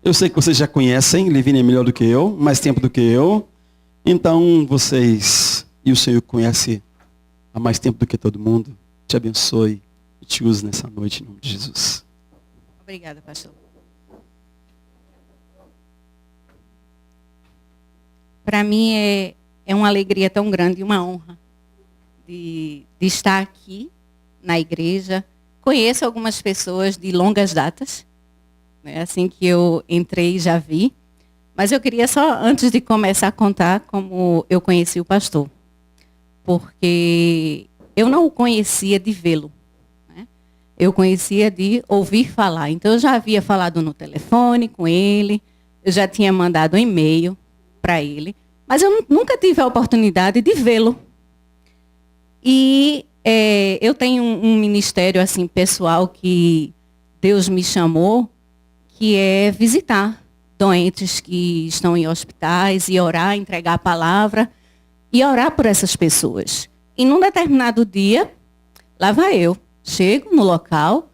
Eu sei que vocês já conhecem, Levine é melhor do que eu, mais tempo do que eu. Então, vocês e o Senhor conhece há mais tempo do que todo mundo. Te abençoe e te use nessa noite, em nome de Jesus. Obrigada, pastor. Para mim é uma alegria tão grande e uma honra de estar aqui na igreja. Conheço algumas pessoas de longas datas, né? Assim que eu entrei já vi. Mas eu queria só, antes de começar a contar como eu conheci o pastor. Porque eu não o conhecia de vê-lo, né? Eu conhecia de ouvir falar. Então eu já havia falado no telefone com ele, eu já tinha mandado um e-mail para ele, mas eu nunca tive a oportunidade de vê-lo. E eu tenho um ministério assim pessoal que Deus me chamou, que é visitar doentes que estão em hospitais e orar, entregar a palavra e orar por essas pessoas. E num determinado dia, lá vai eu, chego no local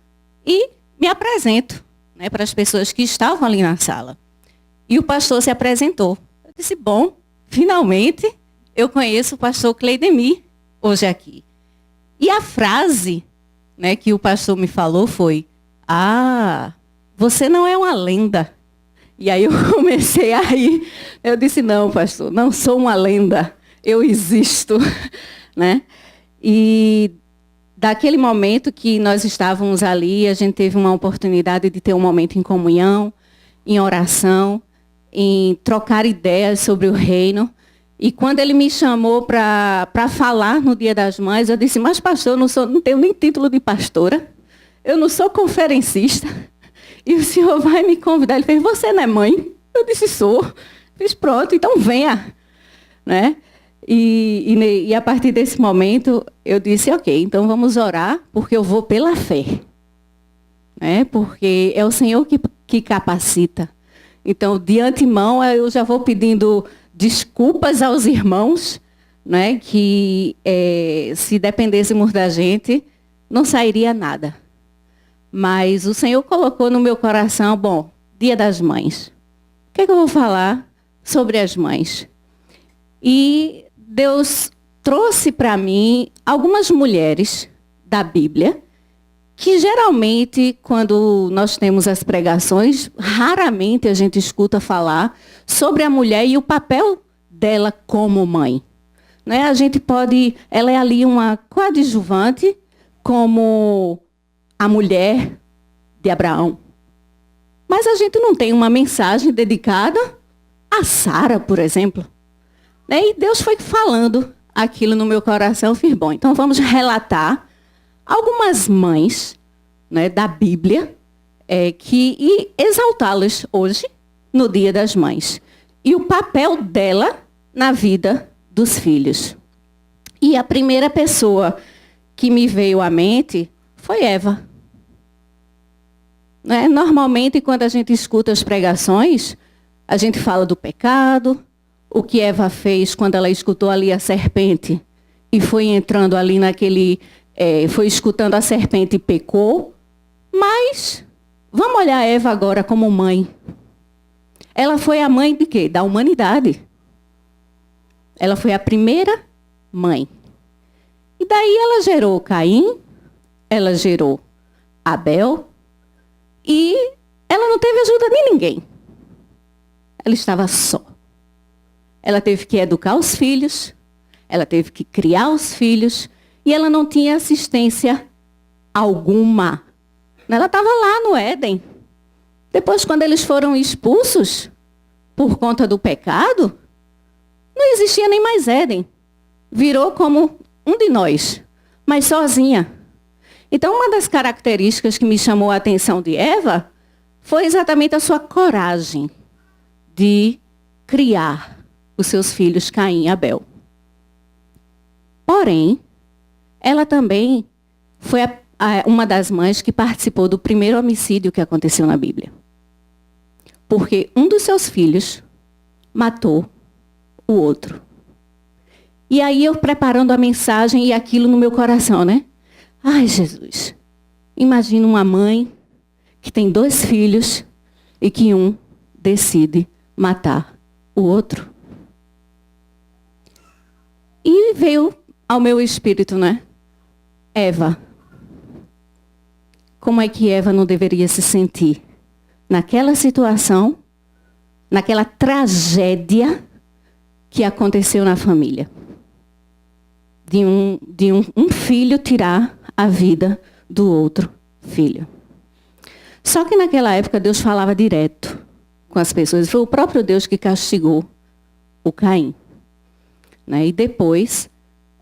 e me apresento, né, para as pessoas que estavam ali na sala. E o pastor se apresentou. Eu disse, bom, finalmente eu conheço o pastor Cleidemir hoje aqui. E a frase, né, que o pastor me falou foi, você não é uma lenda. E aí eu comecei a rir. Eu disse, não, pastor, não sou uma lenda, eu existo. Né? E daquele momento que nós estávamos ali, a gente teve uma oportunidade de ter um momento em comunhão, em oração, em trocar ideias sobre o reino. E quando ele me chamou para falar no Dia das Mães, eu disse, mas pastor, eu não tenho nem título de pastora, eu não sou conferencista, e o senhor vai me convidar. Ele fez, você não é mãe? Eu disse, sou. Eu fiz, pronto, então venha. Né? E a partir desse momento, eu disse, ok, então vamos orar, porque eu vou pela fé. Né? Porque é o Senhor que capacita. Então, de antemão, eu já vou pedindo desculpas aos irmãos, né, que se dependêssemos da gente, não sairia nada. Mas o Senhor colocou no meu coração, bom, Dia das Mães. O que é que eu vou falar sobre as mães? E Deus trouxe para mim algumas mulheres da Bíblia, que geralmente, quando nós temos as pregações, raramente a gente escuta falar sobre a mulher e o papel dela como mãe. Né? A gente ela é ali uma coadjuvante, como a mulher de Abraão. Mas a gente não tem uma mensagem dedicada a Sara, por exemplo. E Deus foi falando aquilo no meu coração. Eu fiz, bom, então vamos relatar algumas mães, né, da Bíblia e exaltá-las hoje, no Dia das Mães. E o papel dela na vida dos filhos. E a primeira pessoa que me veio à mente foi Eva. Né? Normalmente, quando a gente escuta as pregações, a gente fala do pecado, o que Eva fez quando ela escutou ali a serpente e foi entrando ali foi escutando a serpente e pecou. Mas vamos olhar Eva agora como mãe. Ela foi a mãe de quê? Da humanidade. Ela foi a primeira mãe. E daí ela gerou Caim, ela gerou Abel, e ela não teve ajuda de ninguém. Ela estava só. Ela teve que educar os filhos, ela teve que criar os filhos, e ela não tinha assistência alguma. Ela estava lá no Éden. Depois, quando eles foram expulsos por conta do pecado, não existia nem mais Éden. Virou como um de nós, mas sozinha. Então, uma das características que me chamou a atenção de Eva foi exatamente a sua coragem de criar os seus filhos Caim e Abel. Porém, ela também foi uma das mães que participou do primeiro homicídio que aconteceu na Bíblia. Porque um dos seus filhos matou o outro. E aí eu preparando a mensagem e aquilo no meu coração, né? Ai, Jesus, imagina uma mãe que tem 2 filhos e que um decide matar o outro. E veio ao meu espírito, né? Eva. Como é que Eva não deveria se sentir naquela situação, naquela tragédia que aconteceu na família? De um filho tirar a vida do outro filho. Só que naquela época Deus falava direto com as pessoas. Foi o próprio Deus que castigou o Caim. Né? E depois,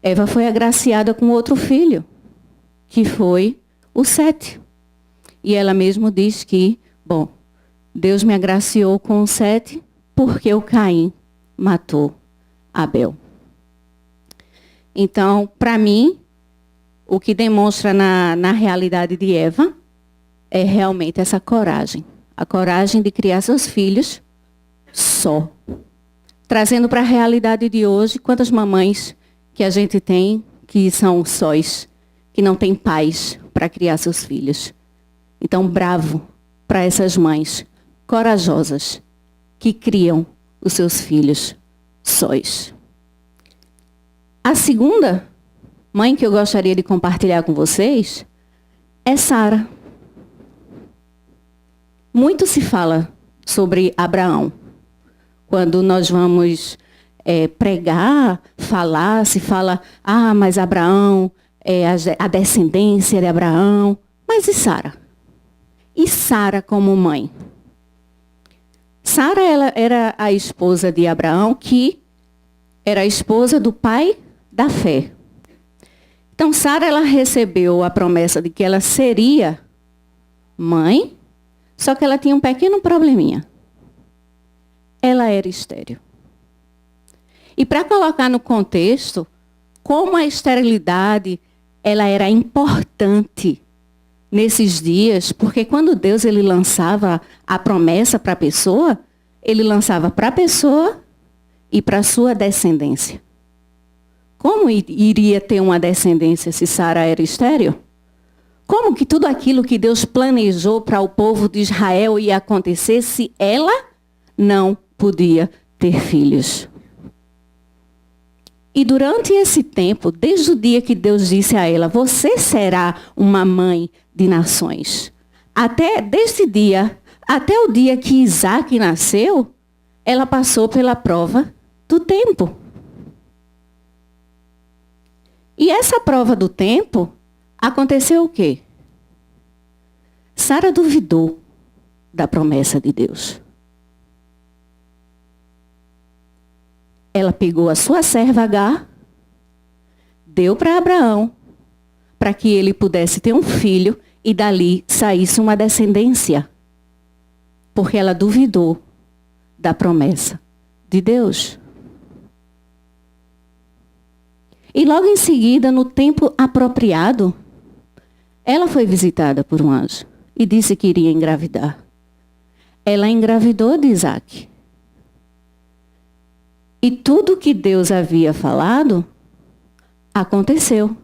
Eva foi agraciada com outro filho, que foi o Sete. E ela mesmo diz que, bom, Deus me agraciou com o Sete porque o Caim matou Abel. Então, para mim, o que demonstra na realidade de Eva é realmente essa coragem. A coragem de criar seus filhos só. Trazendo para a realidade de hoje, quantas mamães que a gente tem que são sós, que não têm pais para criar seus filhos. Então, bravo para essas mães corajosas que criam os seus filhos sós. A segunda mãe que eu gostaria de compartilhar com vocês é Sara. Muito se fala sobre Abraão. Quando nós vamos pregar, falar, se fala, mas Abraão, a descendência de Abraão. Mas e Sara? E Sara como mãe? Sara ela era a esposa de Abraão, que era a esposa do pai da fé. Então, Sara ela recebeu a promessa de que ela seria mãe, só que ela tinha um pequeno probleminha. Ela era estéril. E para colocar no contexto, como a esterilidade ela era importante nesses dias, porque quando Deus ele lançava a promessa para a pessoa, ele lançava para a pessoa e para a sua descendência. Como iria ter uma descendência se Sara era estéril? Como que tudo aquilo que Deus planejou para o povo de Israel ia acontecer se ela não podia ter filhos? E durante esse tempo, desde o dia que Deus disse a ela, você será uma mãe de nações. Desse dia, até o dia que Isaac nasceu, ela passou pela prova do tempo. E essa prova do tempo, aconteceu o quê? Sara duvidou da promessa de Deus. Ela pegou a sua serva Agar, deu para Abraão, para que ele pudesse ter um filho e dali saísse uma descendência. Porque ela duvidou da promessa de Deus. E logo em seguida, no tempo apropriado, ela foi visitada por um anjo e disse que iria engravidar. Ela engravidou de Isaac. E tudo que Deus havia falado, aconteceu.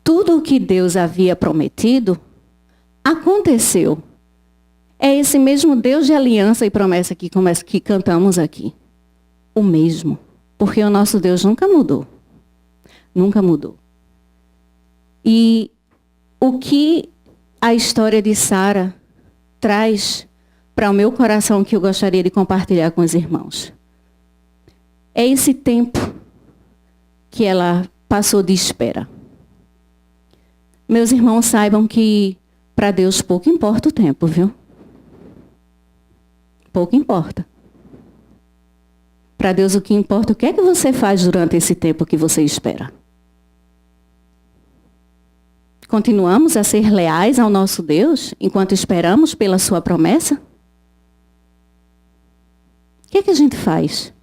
Tudo o que Deus havia prometido, aconteceu. É esse mesmo Deus de aliança e promessa que cantamos aqui. O mesmo. Porque o nosso Deus nunca mudou. Nunca mudou. E o que a história de Sara traz para o meu coração que eu gostaria de compartilhar com os irmãos? É esse tempo que ela passou de espera. Meus irmãos, saibam que para Deus pouco importa o tempo, viu? Pouco importa. Para Deus o que importa, o que é que você faz durante esse tempo que você espera? Continuamos a ser leais ao nosso Deus enquanto esperamos pela sua promessa? O que é que a gente faz?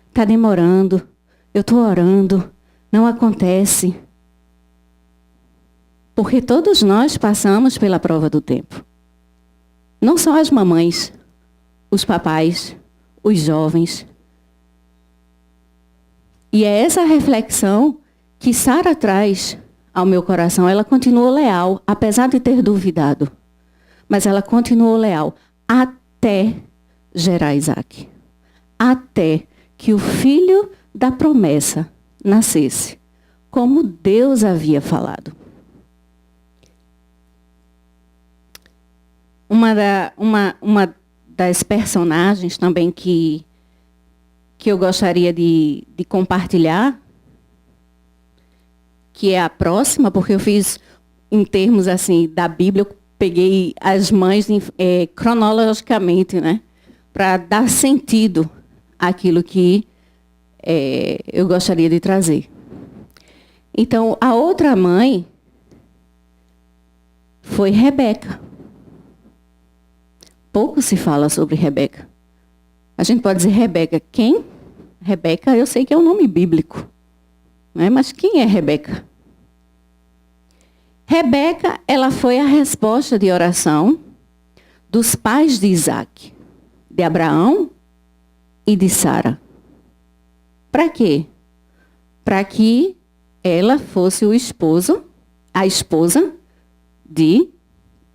Está demorando, eu estou orando, não acontece. Porque todos nós passamos pela prova do tempo. Não só as mamães, os papais, os jovens. E é essa reflexão que Sara traz ao meu coração. Ela continuou leal, apesar de ter duvidado. Mas ela continuou leal até gerar Isaac. Até que o filho da promessa nascesse, como Deus havia falado. Uma das personagens também que eu gostaria de compartilhar, que é a próxima, porque eu fiz em termos assim da Bíblia, eu peguei as mães cronologicamente, né, para dar sentido àquilo que eu gostaria de trazer. Então, a outra mãe foi Rebeca. Pouco se fala sobre Rebeca. A gente pode dizer Rebeca. Quem? Rebeca, eu sei que é um nome bíblico. Né? Mas quem é Rebeca? Rebeca, ela foi a resposta de oração dos pais de Isaac, de Abraão e de Sara. Para quê? Para que ela fosse a esposa de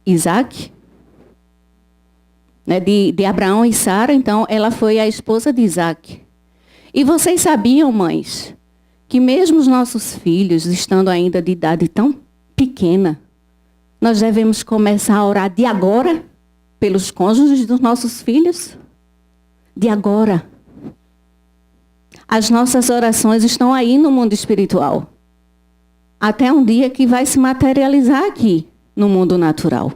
Isaac. Né, de Abraão e Sara, então ela foi a esposa de Isaac. E vocês sabiam, mães, que mesmo os nossos filhos, estando ainda de idade tão pequena, nós devemos começar a orar de agora pelos cônjuges dos nossos filhos? De agora. As nossas orações estão aí no mundo espiritual. Até um dia que vai se materializar aqui, no mundo natural.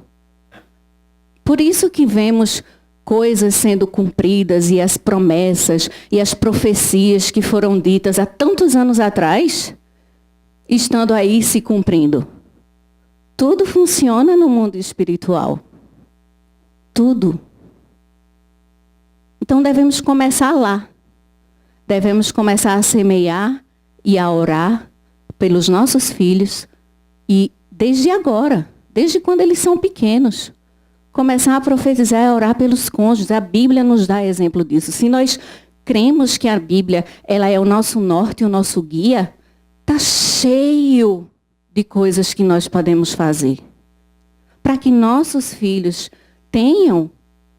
Por isso que vemos coisas sendo cumpridas e as promessas e as profecias que foram ditas há tantos anos atrás, estando aí se cumprindo. Tudo funciona no mundo espiritual. Tudo. Então devemos começar lá. Devemos começar a semear e a orar pelos nossos filhos e desde agora, desde quando eles são pequenos. Começar a profetizar e a orar pelos cônjuges. A Bíblia nos dá exemplo disso. Se nós cremos que a Bíblia ela é o nosso norte e o nosso guia, está cheio de coisas que nós podemos fazer. Para que nossos filhos tenham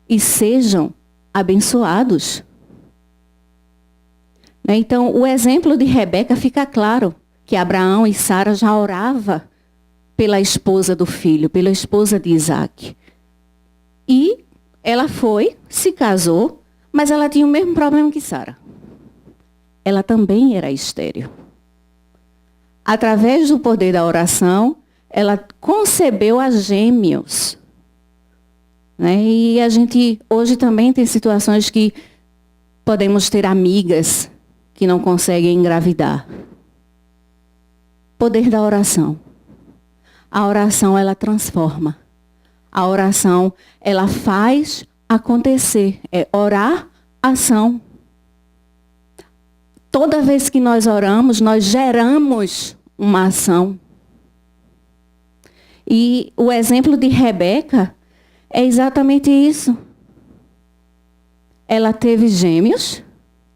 e sejam abençoados. Então, o exemplo de Rebeca fica claro que Abraão e Sara já oravam pela esposa do filho, pela esposa de Isaac. E ela foi, se casou, mas ela tinha o mesmo problema que Sara. Ela também era estéril. Através do poder da oração, ela concebeu a gêmeos. Né? E a gente hoje também tem situações que podemos ter amigas que não conseguem engravidar. Poder da oração. A oração, ela transforma. A oração, ela faz acontecer. É orar, ação. Toda vez que nós oramos, nós geramos uma ação. E o exemplo de Rebeca é exatamente isso. Ela teve gêmeos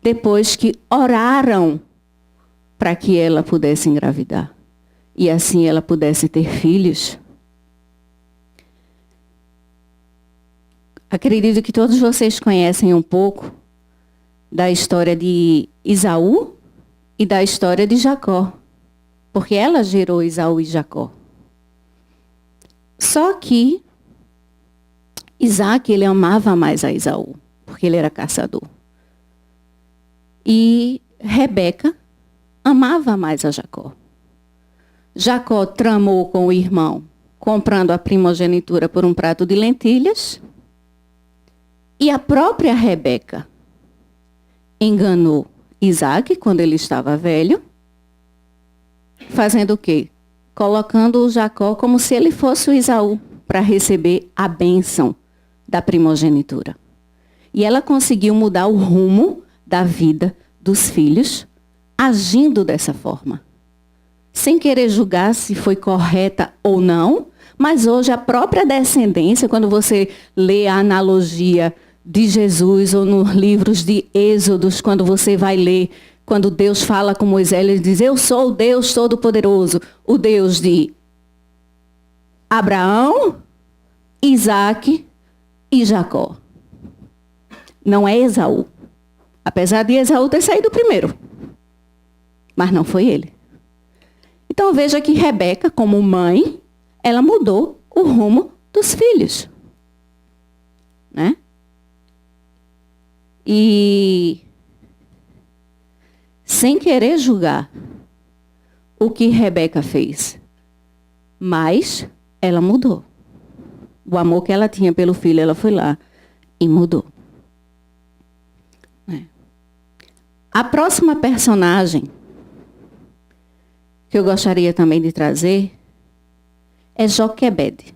depois que oraram para que ela pudesse engravidar. E assim ela pudesse ter filhos. Acredito que todos vocês conhecem um pouco da história de Esaú e da história de Jacó. Porque ela gerou Esaú e Jacó. Só que Isaac, ele amava mais a Esaú, porque ele era caçador. E Rebeca amava mais a Jacó. Jacó tramou com o irmão, comprando a primogenitura por um prato de lentilhas. E a própria Rebeca enganou Isaac quando ele estava velho, fazendo o quê? Colocando o Jacó como se ele fosse o Esaú, para receber a bênção da primogenitura. E ela conseguiu mudar o rumo da vida dos filhos, agindo dessa forma. Sem querer julgar se foi correta ou não, mas hoje a própria descendência, quando você lê a analogia de Jesus, ou nos livros de Êxodos, quando você vai ler, quando Deus fala com Moisés, ele diz, eu sou o Deus Todo-Poderoso, o Deus de Abraão, Isaac e Jacó. Não é Esaú. Apesar de Esaú ter saído primeiro. Mas não foi ele. Então veja que Rebeca, como mãe, ela mudou o rumo dos filhos. Né? E sem querer julgar o que Rebeca fez, mas ela mudou. O amor que ela tinha pelo filho, ela foi lá e mudou. A próxima personagem que eu gostaria também de trazer é Joquebede.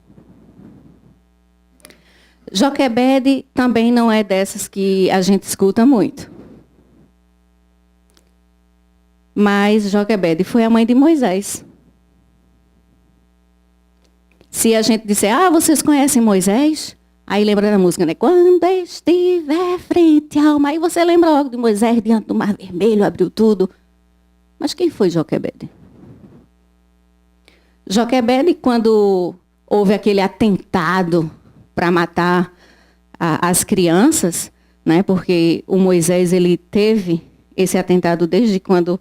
Joquebede também não é dessas que a gente escuta muito. Mas Joquebede foi a mãe de Moisés. Se a gente disser, vocês conhecem Moisés? Aí lembra da música, né? Quando estiver frente ao mar. Aí você lembra logo de Moisés diante do Mar Vermelho, abriu tudo. Mas quem foi Joquebede? Joquebede, quando houve aquele atentado para matar as crianças, né? Porque o Moisés ele teve esse atentado desde quando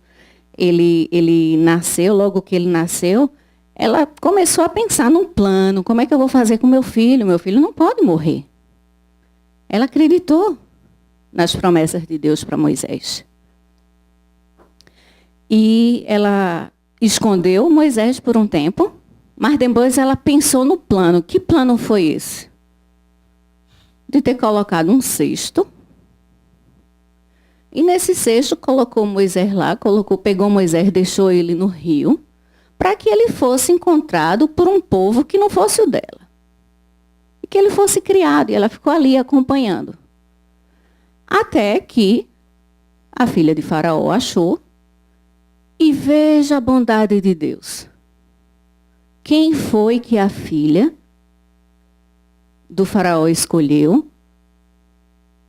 ele nasceu, logo que ele nasceu, ela começou a pensar num plano, como é que eu vou fazer com meu filho não pode morrer. Ela acreditou nas promessas de Deus para Moisés. E ela escondeu Moisés por um tempo, mas depois ela pensou no plano. Que plano foi esse? De ter colocado um cesto. E nesse cesto colocou Moisés lá, pegou Moisés, deixou ele no rio, para que ele fosse encontrado por um povo que não fosse o dela. E que ele fosse criado, e ela ficou ali acompanhando. Até que a filha de Faraó achou, e veja a bondade de Deus. Quem foi que a filha do Faraó escolheu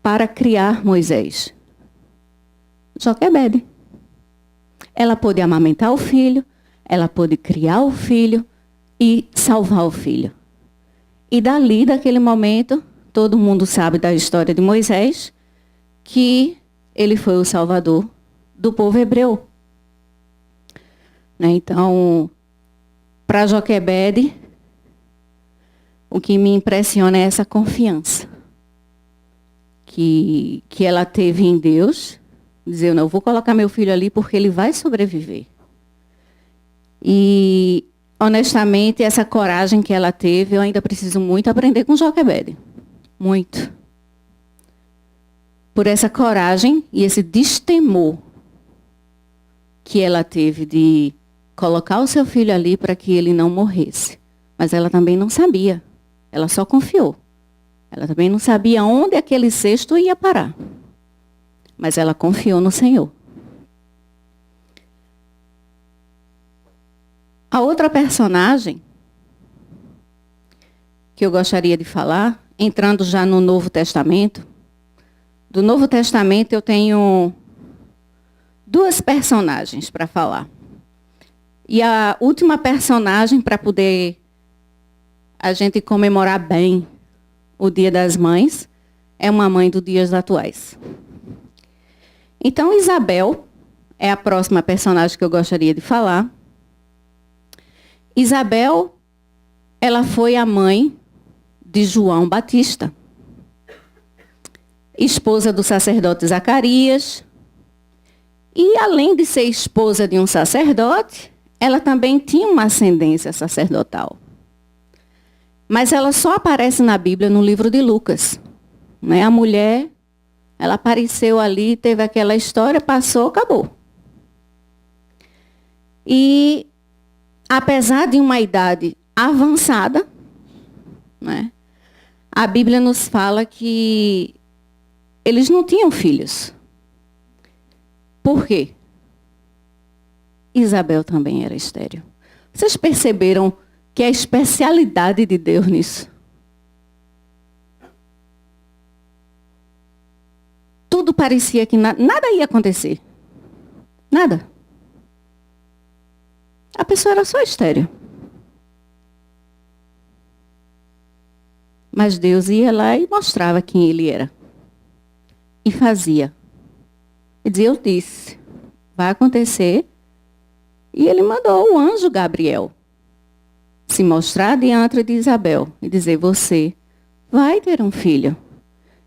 para criar Moisés? Joquebede. Ela pôde amamentar o filho, ela pôde criar o filho e salvar o filho. E dali, daquele momento, todo mundo sabe da história de Moisés, que ele foi o salvador do povo hebreu. Né? Então, para Joquebede, o que me impressiona é essa confiança que ela teve em Deus. Dizer, não, eu vou colocar meu filho ali porque ele vai sobreviver. E, honestamente, essa coragem que ela teve, eu ainda preciso muito aprender com Joquebede. Muito. Por essa coragem e esse destemor que ela teve de colocar o seu filho ali para que ele não morresse. Mas ela também não sabia. Ela só confiou. Ela também não sabia onde aquele cesto ia parar. Mas ela confiou no Senhor. A outra personagem que eu gostaria de falar, entrando já no Novo Testamento. Do Novo Testamento eu tenho duas personagens para falar. E a última personagem para poder a gente comemorar bem o Dia das Mães é uma mãe dos dias atuais. Então, Isabel é a próxima personagem que eu gostaria de falar. Isabel, ela foi a mãe de João Batista, esposa do sacerdote Zacarias. E, além de ser esposa de um sacerdote, ela também tinha uma ascendência sacerdotal. Mas ela só aparece na Bíblia no livro de Lucas. Né? A mulher, ela apareceu ali, teve aquela história, passou, acabou. E, apesar de uma idade avançada, né, a Bíblia nos fala que eles não tinham filhos. Por quê? Isabel também era estéril. Vocês perceberam que é a especialidade de Deus nisso? Tudo parecia que nada ia acontecer. Nada. A pessoa era só estéril. Mas Deus ia lá e mostrava quem ele era. e fazia. Ele dizia, eu disse, vai acontecer. E ele mandou o anjo Gabriel se mostrar diante de Isabel e dizer, você vai ter um filho.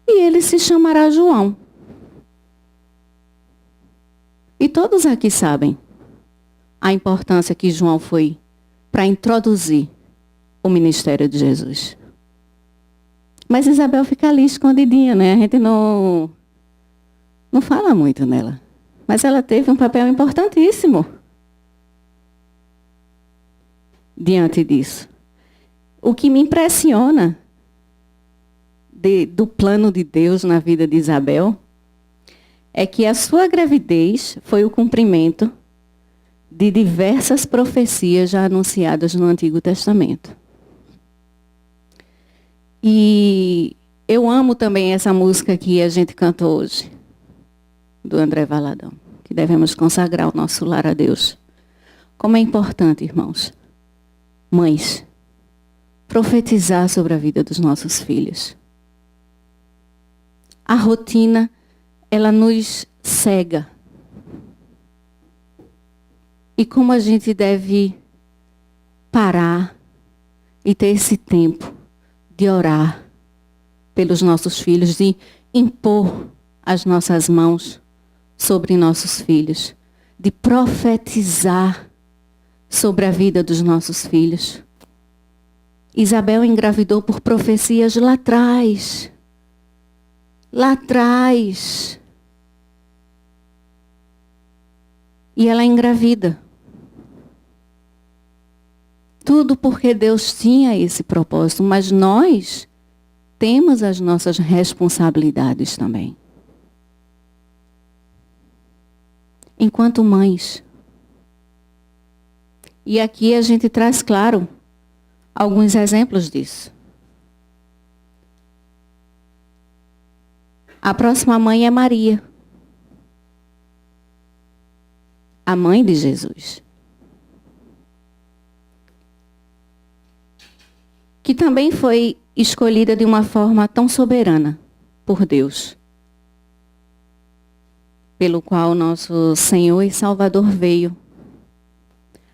E ele se chamará João. E todos aqui sabem a importância que João foi para introduzir o ministério de Jesus. Mas Isabel fica ali escondidinha, né? A gente não fala muito nela. Mas ela teve um papel importantíssimo diante disso. O que me impressiona do plano de Deus na vida de Isabel é que a sua gravidez foi o cumprimento de diversas profecias já anunciadas no Antigo Testamento. E eu amo também essa música que a gente cantou hoje, do André Valadão, que devemos consagrar o nosso lar a Deus. Como é importante, irmãos, mães, profetizar sobre a vida dos nossos filhos. A rotina, ela nos cega. E como a gente deve parar e ter esse tempo de orar pelos nossos filhos, de impor as nossas mãos sobre nossos filhos, de profetizar sobre a vida dos nossos filhos. Isabel engravidou por profecias lá atrás. Lá atrás. E ela engravida. Tudo porque Deus tinha esse propósito, mas nós temos as nossas responsabilidades também. Enquanto mães. E aqui a gente traz, claro, alguns exemplos disso. A próxima mãe é Maria, a mãe de Jesus, que também foi escolhida de uma forma tão soberana por Deus, pelo qual nosso Senhor e Salvador veio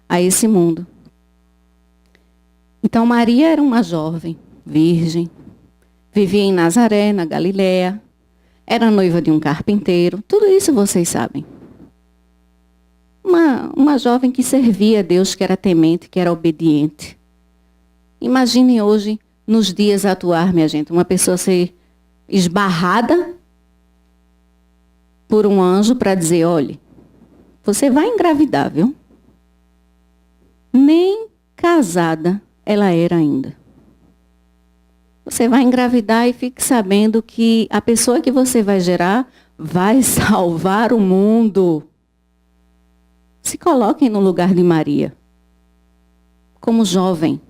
a esse mundo. Então Maria era uma jovem, virgem, vivia em Nazaré, na Galiléia, era noiva de um carpinteiro, tudo isso vocês sabem. Uma jovem que servia a Deus, que era temente, que era obediente. Imaginem hoje, nos dias atuais, minha gente, uma pessoa ser esbarrada por um anjo para dizer, olhe, você vai engravidar, viu? Nem casada ela era ainda. Você vai engravidar e fique sabendo que a pessoa que você vai gerar vai salvar o mundo. Se coloquem no lugar de Maria. Como jovem.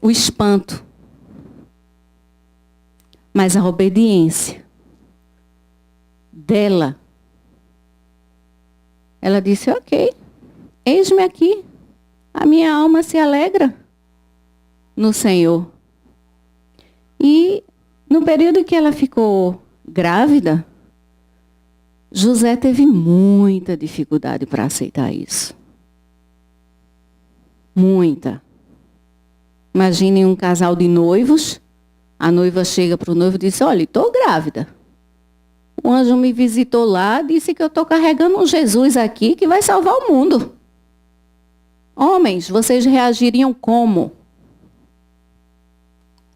O espanto. Mas a obediência dela. Ela disse, ok, eis-me aqui. A minha alma se alegra no Senhor. E no período que ela ficou grávida, José teve muita dificuldade para aceitar isso. Muita. Imaginem um casal de noivos, a noiva chega para o noivo e diz, olha, estou grávida. O anjo me visitou lá, disse que eu estou carregando um Jesus aqui que vai salvar o mundo. Homens, vocês reagiriam como?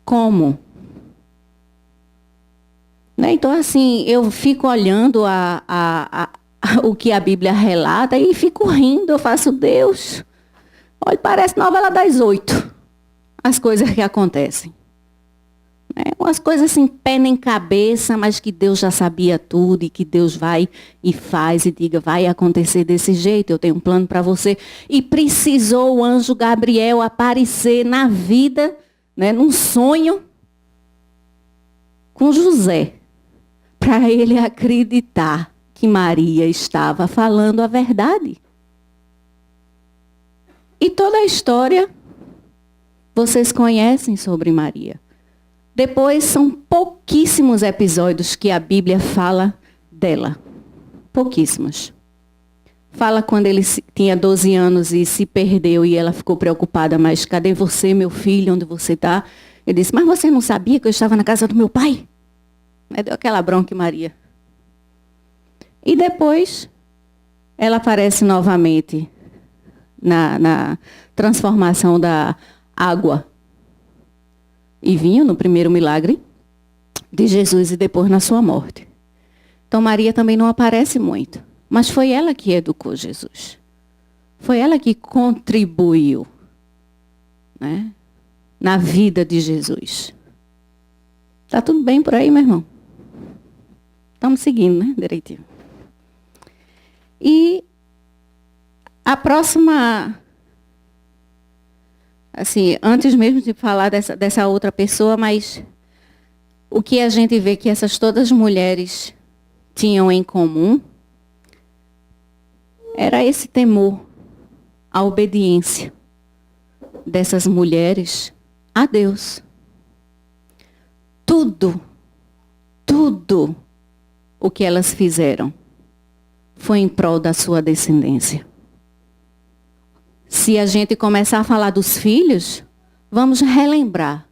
Como? Né? Então, assim, eu fico olhando o que a Bíblia relata e fico rindo. Eu faço, Deus, olha, parece novela das 8, as coisas que acontecem. Umas coisas assim, pé nem cabeça, mas que Deus já sabia tudo e que Deus vai e faz e diga, vai acontecer desse jeito, eu tenho um plano para você. E precisou o anjo Gabriel aparecer na vida, né, num sonho, com José, para ele acreditar que Maria estava falando a verdade. E toda a história vocês conhecem sobre Maria. Depois são pouquíssimos episódios que a Bíblia fala dela. Pouquíssimos. Fala quando ele tinha 12 anos e se perdeu e ela ficou preocupada. Mas cadê você, meu filho? Onde você está? Ele disse, mas você não sabia que eu estava na casa do meu pai? Deu aquela bronca em Maria. E depois, ela aparece novamente na transformação da água e vinho, no primeiro milagre de Jesus e depois na sua morte. Então, Maria também não aparece muito. Mas foi ela que educou Jesus. Foi ela que contribuiu, né, na vida de Jesus. Tá tudo bem por aí, meu irmão? Estamos seguindo, né? Direitinho. E a próxima, assim, antes mesmo de falar dessa outra pessoa, mas o que a gente vê que essas todas mulheres tinham em comum era esse temor, a obediência dessas mulheres a Deus. Tudo o que elas fizeram foi em prol da sua descendência. Se a gente começar a falar dos filhos, vamos relembrar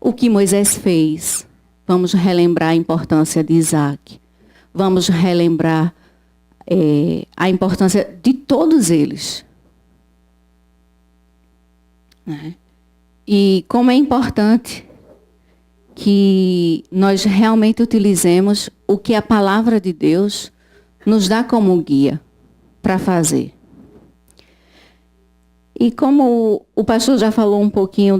o que Moisés fez. Vamos relembrar a importância de Isaac. Vamos relembrar a importância de todos eles. Né? E como é importante que nós realmente utilizemos o que a palavra de Deus nos dá como guia para fazer. E como o pastor já falou um pouquinho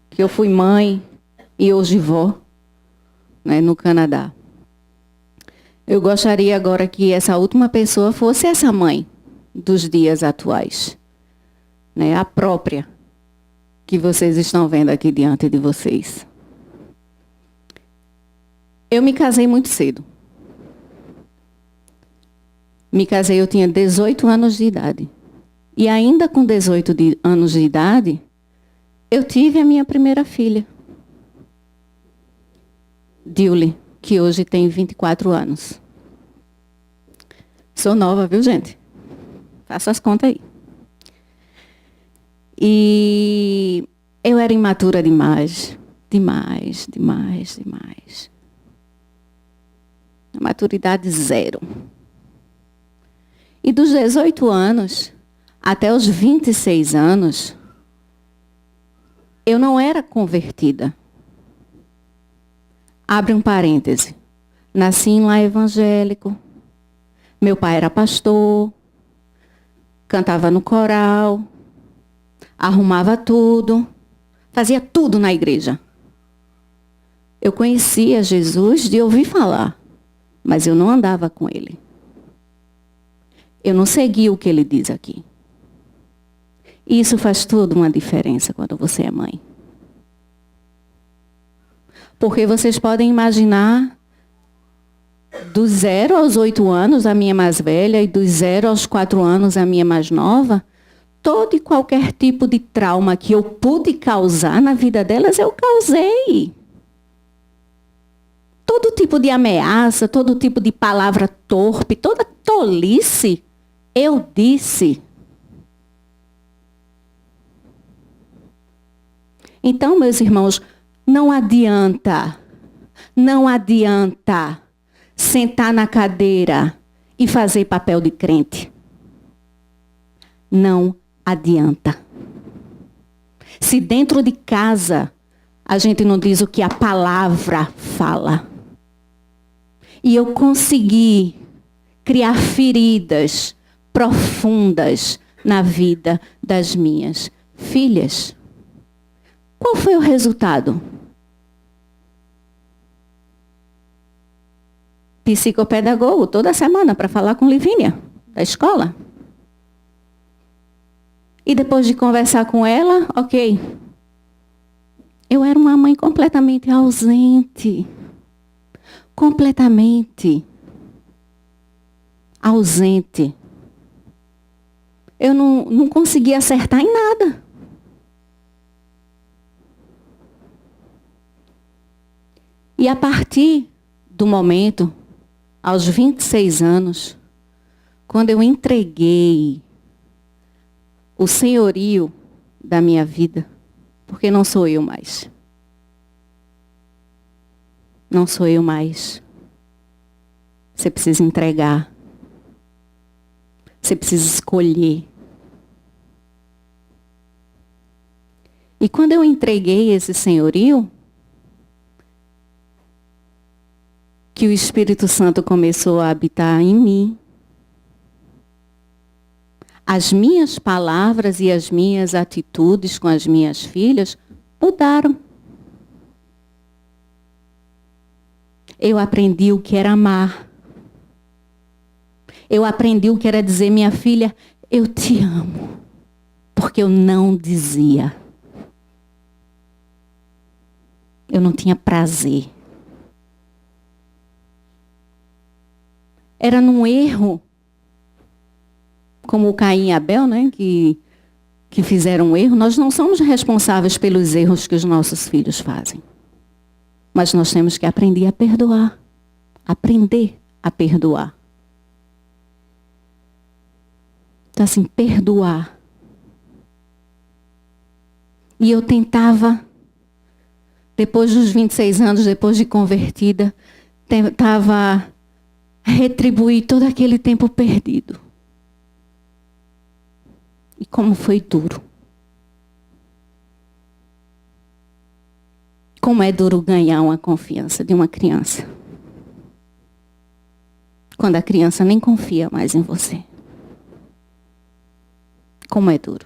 que eu fui mãe e hoje vó, né, no Canadá. Eu gostaria agora que essa última pessoa fosse essa mãe dos dias atuais, né, a própria que vocês estão vendo aqui diante de vocês. Eu me casei muito cedo. Me casei, eu tinha 18 anos de idade. E ainda com 18 anos de idade, eu tive a minha primeira filha, Dilly, que hoje tem 24 anos. Sou nova, viu, gente? Faço as contas aí. E eu era imatura demais. Demais. Maturidade zero. E dos 18 anos até os 26 anos, eu não era convertida. Abre um parêntese. Nasci em lar evangélico. Meu pai era pastor. Cantava no coral. Arrumava tudo. Fazia tudo na igreja. Eu conhecia Jesus de ouvir falar, mas eu não andava com ele. Eu não seguia o que ele diz aqui. E isso faz toda uma diferença quando você é mãe. Porque vocês podem imaginar, dos 0 aos 8 anos, a minha mais velha, e dos 0 aos 4 anos, a minha mais nova, todo e qualquer tipo de trauma que eu pude causar na vida delas, eu causei. Todo tipo de ameaça, todo tipo de palavra torpe, toda tolice, eu disse. Então, meus irmãos, não adianta sentar na cadeira e fazer papel de crente. Não adianta. Se dentro de casa a gente não diz o que a palavra fala. E eu consegui criar feridas profundas na vida das minhas filhas. Qual foi o resultado? Psicopedagogo toda semana para falar com Livínia, da escola. E depois de conversar com ela, ok. Eu era uma mãe completamente ausente. Completamente ausente. Eu não conseguia acertar em nada. E a partir do momento, aos 26 anos, quando eu entreguei o senhorio da minha vida, porque não sou eu mais. Não sou eu mais. Você precisa entregar. Você precisa escolher. E quando eu entreguei esse senhorio, que o Espírito Santo começou a habitar em mim, as minhas palavras e as minhas atitudes com as minhas filhas mudaram. Eu aprendi o que era amar. Eu aprendi o que era dizer, minha filha, eu te amo. Porque eu não dizia. Eu não tinha prazer. Era num erro, como o Caim e Abel, né, que fizeram um erro. Nós não somos responsáveis pelos erros que os nossos filhos fazem. Mas nós temos que aprender a perdoar. Aprender a perdoar. Então, assim, perdoar. E eu tentava, depois dos 26 anos, depois de convertida, tentava retribuir todo aquele tempo perdido. E como foi duro. Como é duro ganhar uma confiança de uma criança. Quando a criança nem confia mais em você. Como é duro.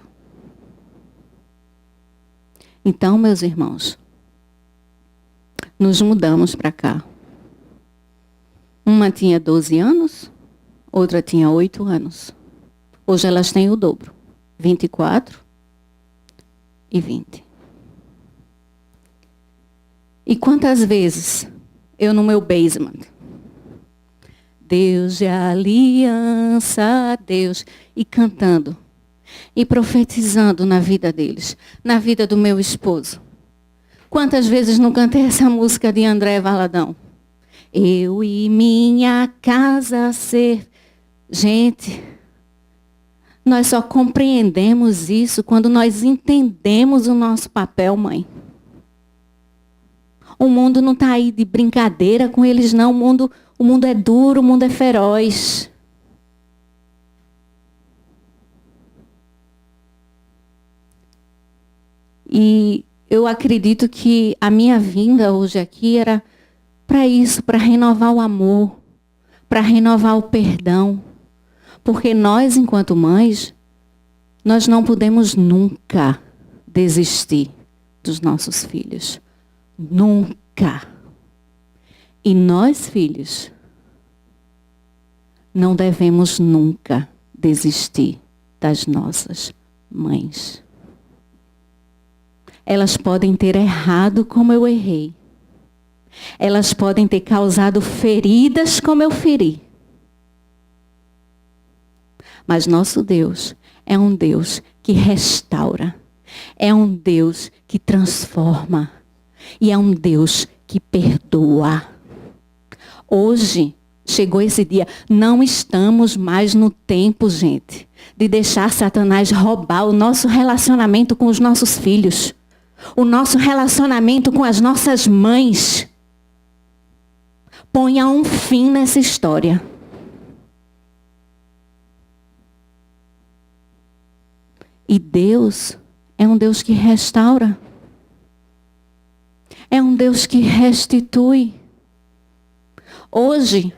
Então, meus irmãos, nos mudamos para cá. Uma tinha 12 anos, outra tinha 8 anos. Hoje elas têm o dobro, 24 e 20. E quantas vezes eu no meu basement, Deus de aliança, Deus, e cantando, e profetizando na vida deles, na vida do meu esposo. Quantas vezes não cantei essa música de André Valadão? Eu e minha casa ser... Gente, nós só compreendemos isso quando nós entendemos o nosso papel, mãe. O mundo não está aí de brincadeira com eles, não. O mundo é duro, o mundo é feroz. E eu acredito que a minha vinda hoje aqui era para isso, para renovar o amor, para renovar o perdão. Porque nós, enquanto mães, nós não podemos nunca desistir dos nossos filhos. Nunca. E nós, filhos, não devemos nunca desistir das nossas mães. Elas podem ter errado como eu errei. Elas podem ter causado feridas como eu feri. Mas nosso Deus é um Deus que restaura. É um Deus que transforma. E é um Deus que perdoa. Hoje chegou esse dia. Não estamos mais no tempo, gente, de deixar Satanás roubar o nosso relacionamento com os nossos filhos. O nosso relacionamento com as nossas mães. Ponha um fim nessa história. E Deus é um Deus que restaura. É um Deus que restitui. Hoje,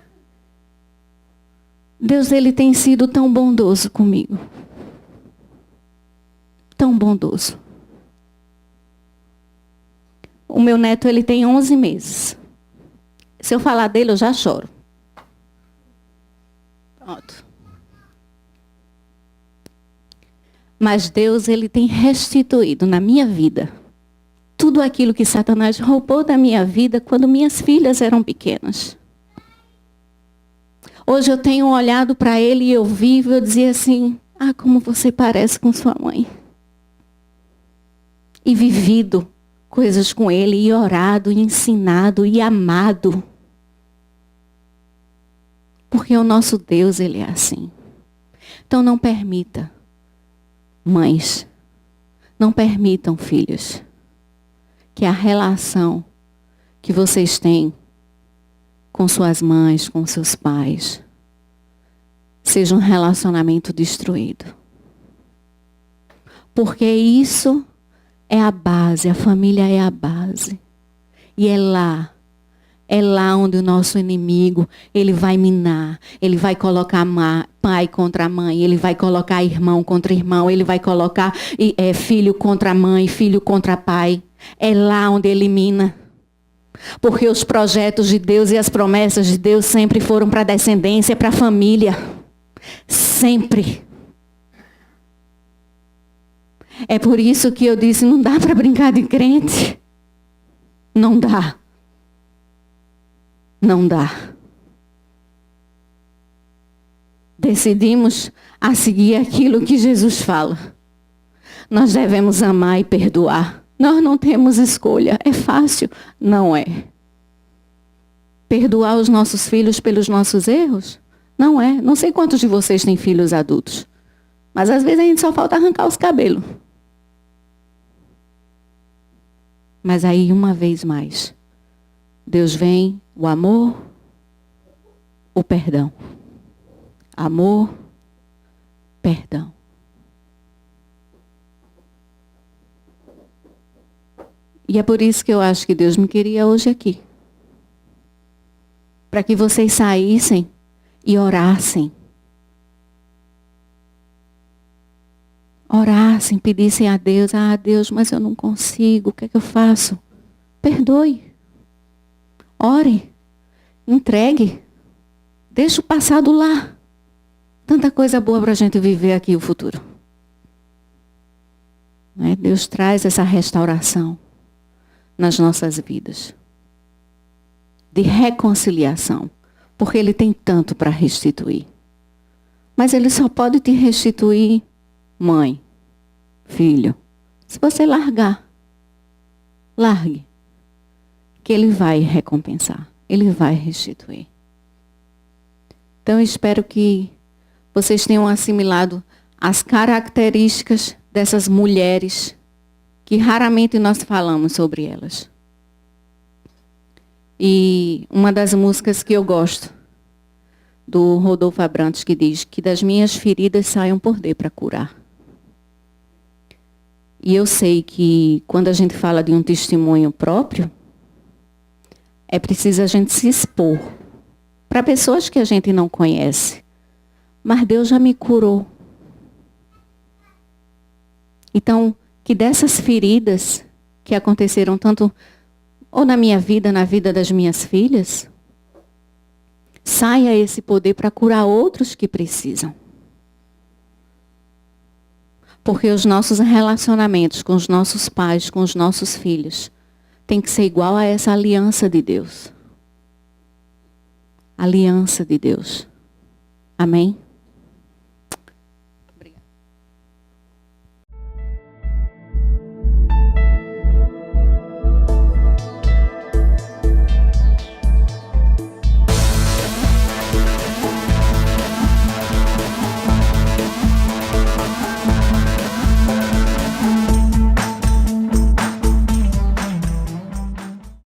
Deus ele tem sido tão bondoso comigo. Tão bondoso. O meu neto ele tem 11 meses. Se eu falar dele, eu já choro. Pronto. Mas Deus ele tem restituído na minha vida tudo aquilo que Satanás roubou da minha vida quando minhas filhas eram pequenas. Hoje eu tenho olhado para ele e eu vivo, eu dizia assim, como você parece com sua mãe. E vivido coisas com ele e orado, e ensinado e amado. Porque o nosso Deus, ele é assim. Então não permita, mães, não permitam, filhos, que a relação que vocês têm com suas mães, com seus pais, seja um relacionamento destruído. Porque isso é a base, a família é a base. E é lá onde o nosso inimigo, ele vai minar, ele vai colocar pai contra mãe, ele vai colocar irmão contra irmão, ele vai colocar filho contra mãe, filho contra pai. É lá onde ele mina. Porque os projetos de Deus e as promessas de Deus sempre foram para a descendência, para a família. Sempre. É por isso que eu disse, não dá para brincar de crente. Não dá. Não dá. Decidimos a seguir aquilo que Jesus fala. Nós devemos amar e perdoar. Nós não temos escolha. É fácil? Não é. Perdoar os nossos filhos pelos nossos erros? Não é. Não sei quantos de vocês têm filhos adultos. Mas às vezes a gente só falta arrancar os cabelos. Mas aí, uma vez mais, Deus vem, o amor, o perdão. Amor, perdão. E é por isso que eu acho que Deus me queria hoje aqui. Para que vocês saíssem e orassem. Orassem, pedissem a Deus, Deus, mas eu não consigo, o que é que eu faço? Perdoe. Ore. Entregue. Deixa o passado lá. Tanta coisa boa para a gente viver aqui o futuro. Né? Deus traz essa restauração nas nossas vidas. De reconciliação. Porque Ele tem tanto para restituir. Mas Ele só pode te restituir, mãe, filho, se você largar. Largue. Que Ele vai recompensar. Ele vai restituir. Então eu espero que vocês tenham assimilado as características dessas mulheres que raramente nós falamos sobre elas. E uma das músicas que eu gosto, do Rodolfo Abrantes, que diz que das minhas feridas sai um poder para curar. E eu sei que quando a gente fala de um testemunho próprio, é preciso a gente se expor para pessoas que a gente não conhece. Mas Deus já me curou. Então, que dessas feridas que aconteceram tanto ou na minha vida, na vida das minhas filhas, saia esse poder para curar outros que precisam. Porque os nossos relacionamentos com os nossos pais, com os nossos filhos, tem que ser igual a essa aliança de Deus. Aliança de Deus. Amém?